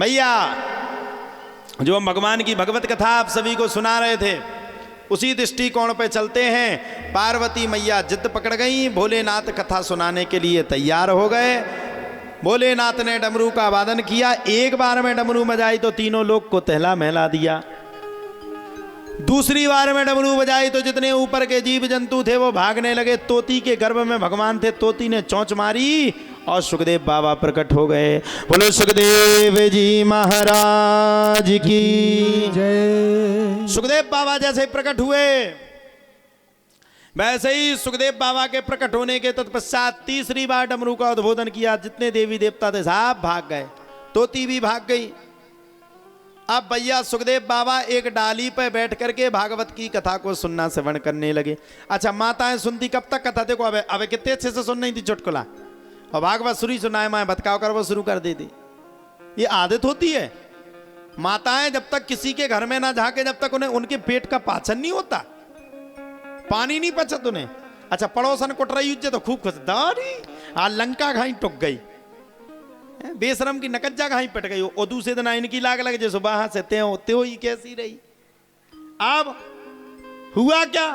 भैया जो हम भगवान की भगवत कथा आप सभी को सुना रहे थे, उसी दृष्टिकोण पे चलते हैं। पार्वती मैया जिद पकड़ गई, भोलेनाथ कथा सुनाने के लिए तैयार हो गए। भोलेनाथ ने डमरू का वादन किया। एक बार में डमरू बजाई तो तीनों लोग को तहला महला दिया। दूसरी बार में डमरू बजाई तो जितने ऊपर के जीव जंतु थे वो भागने लगे। तोती के गर्भ में भगवान थे, तोती ने चोंच मारी और सुखदेव बाबा प्रकट हो गए। बोलो सुखदेव जी महाराज की जय। सुखदेव बाबा जैसे प्रकट हुए, वैसे ही सुखदेव बाबा के प्रकट होने के तत्पश्चात तीसरी बार डमरू का उद्बोधन किया। जितने देवी देवता थे सब भाग गए, तोती भी भाग गई। अब भैया सुखदेव बाबा एक डाली पर बैठ करके भागवत की कथा को सुनना श्रवण करने लगे। अच्छा, माताएं सुनती कब तक कथा? देखो अब कितने अच्छे से सुन रही थी चुटकुला, और भागवत सुनी सुनाए माए भटकाव कर वो शुरू कर देती। ये आदत होती है। माताएं जब तक किसी के घर में ना झाके, जब तक उन्हें उनके पेट का पाचन नहीं होता, पानी नहीं पचत उन्हें। अच्छा, पड़ोसन कुट रही तो खूब खुश, दारी आ लंका घाई टुक गई, बेशरम की नकज्जा घाई पट गई। और दूसरे दिन इनकी लाग लगे जो सुबह से त्यो ही कैसी रही। अब हुआ क्या?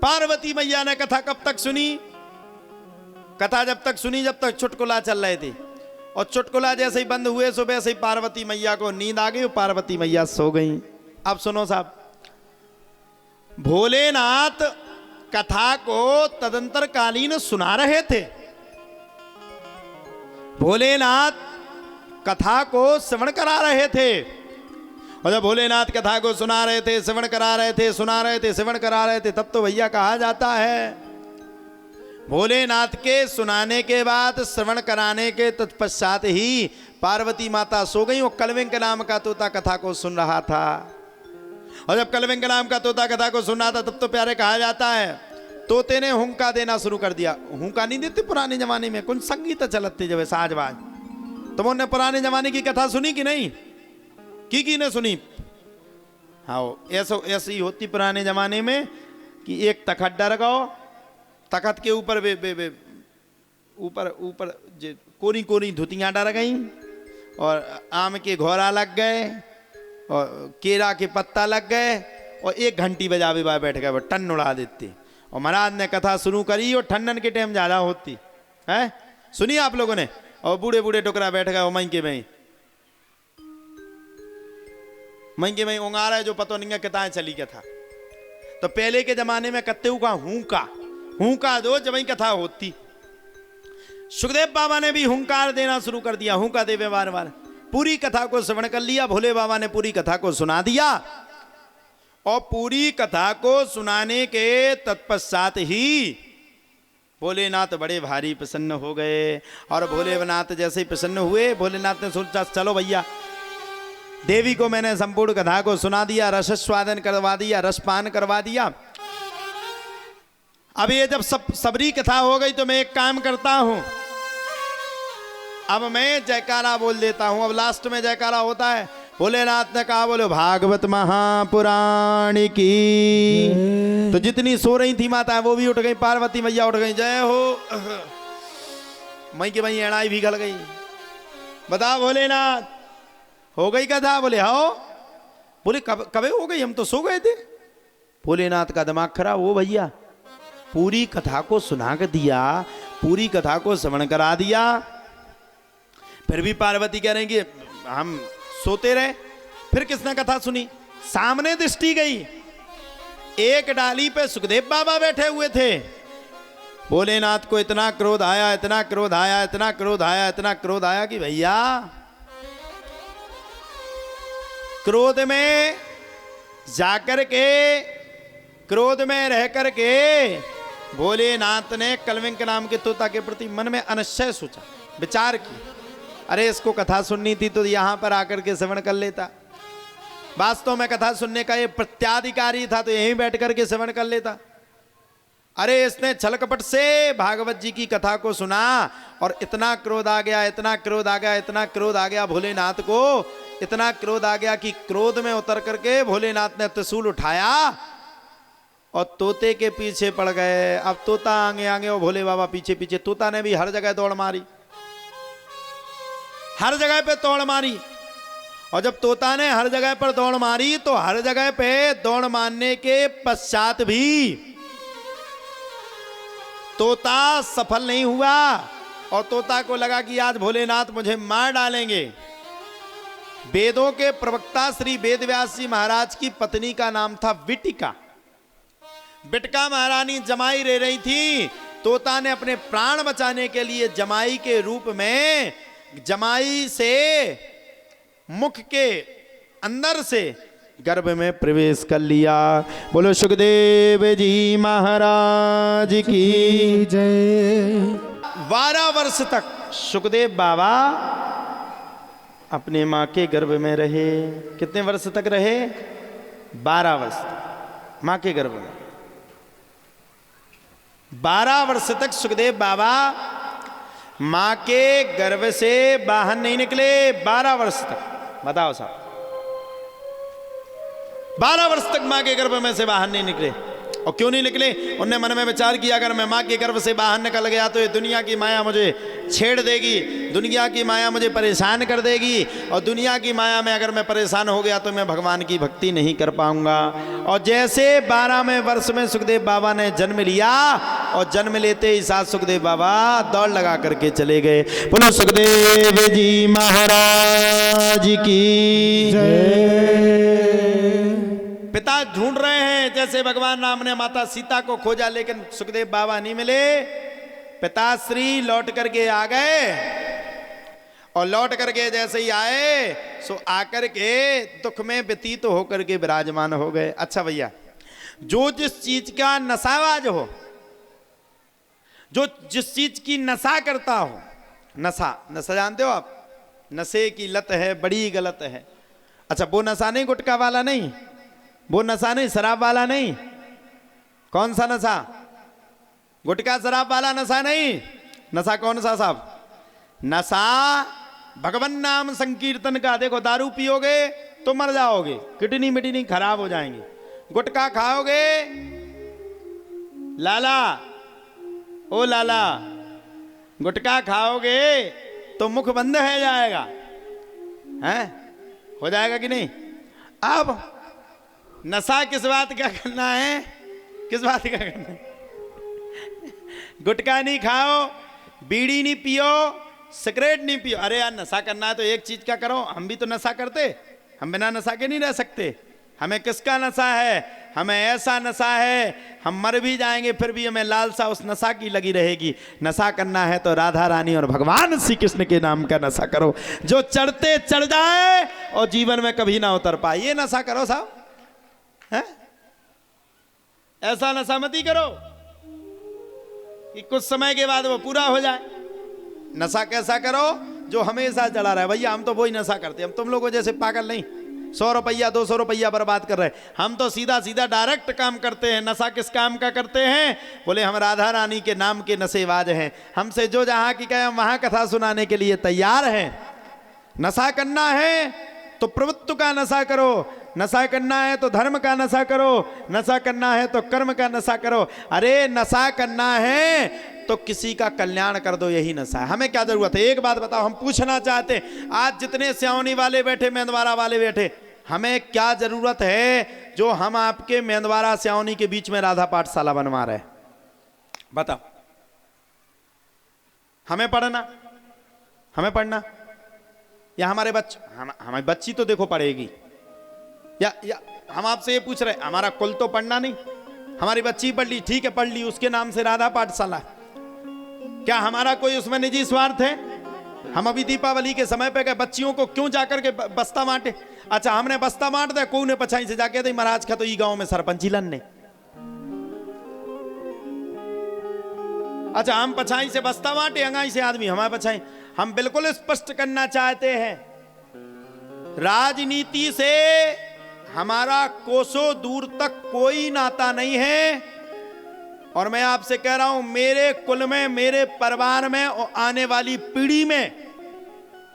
पार्वती मैया ने कथा कब तक सुनी? कथा जब तक सुनी जब तक चुटकुला चल रहे थे, और चुटकुला जैसे ही बंद हुए सुबह से ही पार्वती मैया को नींद आ गई और पार्वती मैया सो गई। अब सुनो साहब, भोलेनाथ कथा को तदंतर कालीन सुना रहे थे। भोलेनाथ कथा को श्रवण करा रहे थे। और जब भोलेनाथ कथा को सुना रहे थे, श्रवण करा रहे थे, सुना रहे थे, श्रवण करा रहे थे, तब तो भैया कहा जाता है भोलेनाथ के सुनाने के बाद श्रवण कराने के तत्पश्चात ही पार्वती माता सो गई। और कलविंग नाम का तोता कथा को सुन रहा था। और जब कलविंग नाम का तोता कथा को सुन रहा था, तब तो प्यारे कहा जाता है तोते ने हुंका देना शुरू कर दिया। हुंका नहीं देते पुराने जमाने में, कुछ संगीत चलते जब साजबाज। तुमने पुराने जमाने की कथा सुनी कि नहीं? की ने सुनी? हाँ, ऐसी होती पुराने जमाने में कि एक तखत लगाओ, तखत के ऊपर ऊपर ऊपर कोरी कोरी धुतियां डर गई, और आम के घोरा लग गए, और केरा के पत्ता लग गए, और एक घंटी बजावे बाय बैठ गए, वो टन उड़ा देते। और महाराज ने कथा शुरू करी, और ठंडन के टाइम ज्यादा होती है, सुनिए आप लोगों ने। और बूढ़े बूढ़े टुकड़ा बैठ गए, मई के मई उंगा रहे, जो पता नहीं किताएं चली कथा। तो पहले के जमाने में कत्ते का हुंका दो जब कथा होती। सुखदेव बाबा ने भी हुंकार देना शुरू कर दिया, हुंका देवे बार बार। पूरी कथा को श्रवण कर लिया। भोले बाबा ने पूरी कथा को सुना दिया, और पूरी कथा को सुनाने के तत्पश्चात ही भोलेनाथ बड़े भारी प्रसन्न हो गए। और भोलेनाथ जैसे ही प्रसन्न हुए, भोलेनाथ ने सोचा चलो भैया, देवी को मैंने संपूर्ण कथा को सुना दिया, रसस्वादन करवा दिया, रसपान करवा दिया। अब ये जब सबरी कथा हो गई तो मैं एक काम करता हूं, अब मैं जयकारा बोल देता हूं। अब लास्ट में जयकारा होता है। भोलेनाथ ने कहा बोलो भागवत महापुराण की। तो जितनी सो रही थी माता वो भी उठ गई, पार्वती मैया उठ गई, जय हो। मई के मई एड़ाई भी गल गई। बता भोलेनाथ, हो गई कथा? बोले हाँ। बोले कब हो गई? हम तो सो गए थे। भोलेनाथ का दिमाग खराब हो भैया, पूरी कथा को सुना कर दिया, पूरी कथा को श्रवण करा दिया, फिर भी पार्वती कह रही कि हम सोते रहे। फिर किसने कथा सुनी? सामने दृष्टि गई, एक डाली पे सुखदेव बाबा बैठे हुए थे। भोलेनाथ को इतना क्रोध आया, इतना क्रोध आया, इतना क्रोध आया, इतना क्रोध आया कि भैया क्रोध में जाकर के, क्रोध में रह करके भोलेनाथ ने कलविंग नाम के तोता के प्रति मन में अनिश्चय सोचा, विचार की, अरे इसको कथा सुननी थी तो यहां पर आकर के श्रवण कर लेता। वास्तव में कथा सुनने का ये प्रत्याधिकारी था तो यहीं बैठ करके श्रवण कर लेता। अरे इसने छल कपट से भागवत जी की कथा को सुना और इतना क्रोध आ गया, इतना क्रोध आ गया, इतना क्रोध आ गया भोलेनाथ को, इतना क्रोध आ गया कि क्रोध में उतर करके भोलेनाथ ने त्रिशूल उठाया और तोते के पीछे पड़ गए। अब तोता आगे आगे और भोले बाबा पीछे पीछे। तोता ने भी हर जगह दौड़ मारी, हर जगह पे तोड़ मारी। और जब तोता ने हर जगह पर दौड़ मारी तो हर जगह पे दौड़ मारने के पश्चात भी तोता सफल नहीं हुआ। और तोता को लगा कि आज भोलेनाथ मुझे मार डालेंगे। वेदों के प्रवक्ता श्री वेदव्यास जी महाराज की पत्नी का नाम था विटिका। विटिका महारानी जमाई रह रही थी। तोता ने अपने प्राण बचाने के लिए जमाई के रूप में जमाई से मुख के अंदर से गर्भ में प्रवेश कर लिया। बोलो सुखदेव जी महाराज की जय। 12 वर्ष तक सुखदेव बाबा अपने मां के गर्भ में रहे। कितने वर्ष तक रहे? 12 वर्ष तक मां के गर्भ में। 12 वर्ष तक सुखदेव बाबा मां के गर्भ से बाहर नहीं निकले। 12 वर्ष तक, बताओ साहब, 12 वर्ष तक मां के गर्भ में से बाहर नहीं निकले। और क्यों नहीं निकले? उन्होंने मन में विचार किया, अगर मैं मां के गर्भ से बाहर निकल गया तो ये दुनिया की माया मुझे छेड़ देगी, दुनिया की माया मुझे परेशान कर देगी। और दुनिया की माया में अगर मैं परेशान हो गया तो मैं भगवान की भक्ति नहीं कर पाऊंगा। और जैसे 12वें वर्ष में सुखदेव बाबा ने जन्म लिया और जन्म लेते ही साथ सुखदेव बाबा दौड़ लगा करके चले गए। बोलो सुखदेव जी महाराज की जय। पिता ढूंढ रहे हैं, जैसे भगवान राम ने माता सीता को खोजा लेकिन सुखदेव बाबा नहीं मिले। पिताश्री लौट करके आ गए। और लौट करके जैसे ही आए सो आकर के दुख में व्यतीत होकर के विराजमान हो गए। अच्छा भैया, जो जिस चीज का नशाबाज हो, जो जिस चीज की नशा करता हो, नशा जानते हो आप? नशे की लत है, बड़ी गलत है। अच्छा, वो नशा नहीं गुटखा वाला नहीं, वो नशा नहीं शराब वाला नहीं। कौन सा नशा? गुटखा शराब वाला नशा नहीं। नशा कौन सा साहब? नशा भगवान नाम संकीर्तन का। देखो, दारू पियोगे तो मर जाओगे, किडनी मिडनी खराब हो जाएंगी। गुटखा खाओगे, लाला ओ लाला, गुटखा खाओगे तो मुख बंद है जाएगा, हैं? हो जाएगा कि नहीं? अब नशा किस बात का करना है? किस बात का करना है? गुटखा नहीं खाओ, बीड़ी नहीं पियो, सिगरेट नहीं पियो। अरे यार, नशा करना है तो एक चीज का करो। हम भी तो नशा करते, हम बिना नशा के नहीं रह सकते। हमें किसका नशा है? हमें ऐसा नशा है, हम मर भी जाएंगे फिर भी हमें लालसा उस नशा की लगी रहेगी। नशा करना है तो राधा रानी और भगवान श्री कृष्ण के नाम का नशा करो, जो चढ़ते चढ़ जाए और जीवन में कभी ना उतर पाए। ये नशा करो साहब, है? ऐसा नशा मत ही करो कि कुछ समय के बाद वो पूरा हो जाए। नशा कैसा करो जो हमेशा जला रहा है। भैया, हम तो वही नशा करते हैं। हम तुम लोगों जैसे पागल नहीं 100 रुपया 200 रुपया बर्बाद कर रहे हैं। हम तो सीधा सीधा डायरेक्ट काम करते हैं। नशा किस काम का करते हैं? बोले हम राधा रानी के नाम के नशेबाज हैं। हमसे जो जहां की कहे हम वहां कथा सुनाने के लिए तैयार हैं। नशा करना है तो प्रभुत्व का नशा करो, नशा करना है तो धर्म का नशा करो, नशा करना है तो कर्म का नशा करो। अरे नशा करना है तो किसी का कल्याण कर दो, यही नशा है। हमें क्या जरूरत है? एक बात बताओ, हम पूछना चाहते हैं, आज जितने स्यावनी वाले बैठे, मेंदवारा वाले बैठे, हमें क्या जरूरत है जो हम आपके मेंदवारा स्यावनी के बीच में राधा पाठशाला बनवा रहे? बताओ। हमें पढ़ना या हमारे बच्चे? हमारी बच्ची तो देखो पढ़ेगी, या हम आपसे ये पूछ रहे, हमारा कुल तो पढ़ना नहीं। हमारी बच्ची पढ़ ली, ठीक है, पढ़ ली, उसके नाम से राधा पाठशाला। क्या हमारा कोई उसमें निजी स्वार्थ है? हम अभी दीपावली के समय पे गए, बच्चियों को क्यों जाकर के बस्ता बांटे? अच्छा, हमने बस्ता बांट दिया, कोई ने पछाई से जाके दे महाराज का तो ई गांव में सरपंची लन्ने। अच्छा, हम पछाई से बस्ता बांटे, अंगाई से आदमी हमारे पछाई। हम बिल्कुल स्पष्ट करना चाहते हैं, राजनीति से हमारा कोसों दूर तक कोई नाता नहीं है। और मैं आपसे कह रहा हूं, मेरे कुल में, मेरे परिवार में और आने वाली पीढ़ी में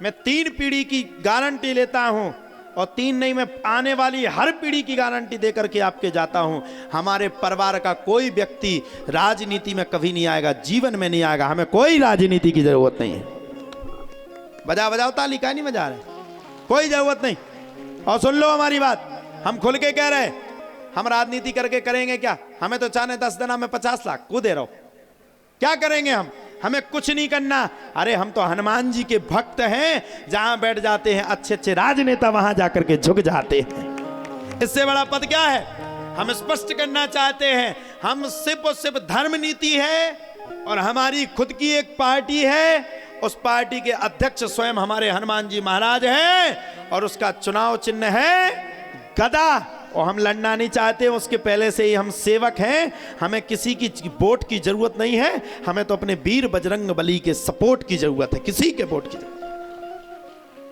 मैं 3 पीढ़ी की गारंटी लेता हूं। और 3 नहीं, मैं आने वाली हर पीढ़ी की गारंटी देकर के आपके जाता हूं। हमारे परिवार का कोई व्यक्ति राजनीति में कभी नहीं आएगा, जीवन में नहीं आएगा। हमें कोई राजनीति की जरूरत नहीं है। बजा बजाओ ताली, का नहीं बजा रहे, कोई जरूरत नहीं। और सुन लो हमारी बात, हम खुल के कह रहे, हम राजनीति करके करेंगे क्या? हमें तो चाहे 10 दिन में 50 लाख को दे रहा हो, क्या करेंगे हम? हमें कुछ नहीं करना। अरे हम तो हनुमान जी के भक्त हैं, जहां बैठ जाते हैं अच्छे अच्छे राजनेता वहां जाकर के झुक जाते हैं। इससे बड़ा पद क्या है? हम स्पष्ट करना चाहते हैं, हम सिर्फ और सिर्फ धर्म नीति है और हमारी खुद की एक पार्टी है। उस पार्टी के अध्यक्ष स्वयं हमारे हनुमान जी महाराज हैं और उसका चुनाव चिन्ह है गदा। और हम लड़ना नहीं चाहते, उसके पहले से ही हम सेवक हैं, हमें किसी की वोट की जरूरत नहीं है, हमें तो अपने वीर बजरंग बली के सपोर्ट की जरूरत है, किसी के वोट की जरूरत।